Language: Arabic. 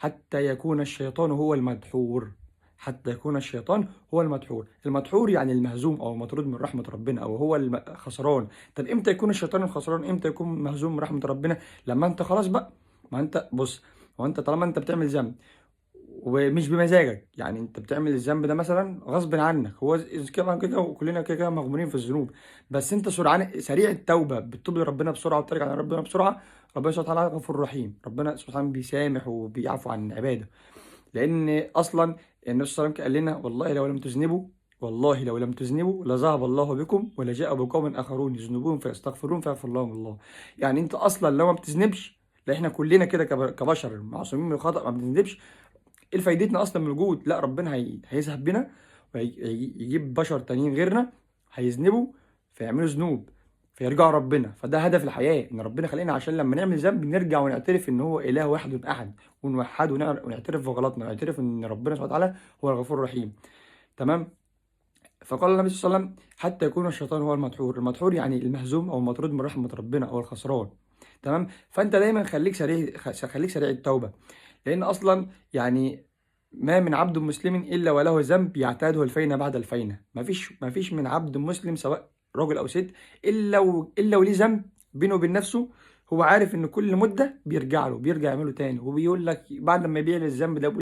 حتى يكون الشيطان هو المدحور. حتى يكون الشيطان هو المدحور. المدحور يعني المهزوم او المطرود من رحمه ربنا، او هو الخسران. طب امتى يكون الشيطان الخسران؟ امتى يكون مهزوم من رحمه ربنا؟ لما انت خلاص بقى. ما انت بص، هو انت طالما انت بتعمل ذنب ومش بمزاجك، يعني انت بتعمل الذنب ده مثلا غصب عنك، هو كده كده كلنا كده كده مغمورين في الذنوب، بس انت سرعان سريع التوبه، بتتوب لربنا بسرعه وبترجع لربنا بسرعه. ربنا سبحانه وتعالى غفور رحيم، ربنا سبحانه وتعالى بيسامح وبيعفو عن عباده. لان اصلا النبي صلى الله عليه وسلم قال لنا: والله لو لم تذنبوا، والله لو لم تذنبوا لذهب الله بكم ولجاء بقوم اخرون يذنبون فيستغفرون فيغفر لهم الله. يعني انت اصلا لو ما بتذنبش، لا احنا كلنا كده كبشر معصومين من الخطأ ما بنذنبش، ايه فايدتنا اصلا من الوجود؟ لا، ربنا هيذهب بنا ويجيب بشر تانيين غيرنا هيذنبوا فيعملوا ذنوب فيرجعوا ربنا. فده هدف الحياة، ان ربنا خلقنا عشان لما نعمل ذنب نرجع ونعترف ان هو اله واحد احد، ونوحد ونعترف بغلطنا، ونعترف ان ربنا سبحانه وتعالى هو الغفور الرحيم. تمام. فقال النبي صلى الله عليه وسلم: حتى يكون الشيطان هو المدحور. المدحور يعني المهزوم او المطرود من رحمة ربنا او الخسران. تمام. فانت دايما خليك سريع، خليك سريع التوبة. لان اصلا يعني ما من عبد مسلم الا وله ذنب يعتاده الفينة بعد الفينة. ما فيش من عبد مسلم سواء راجل او ست الا وليه ذنب بينه وبين نفسه. هو عارف ان كل مده بيرجع له، بيرجع يعمله تاني، وبيقول لك بعد ما يبيع الذنب ده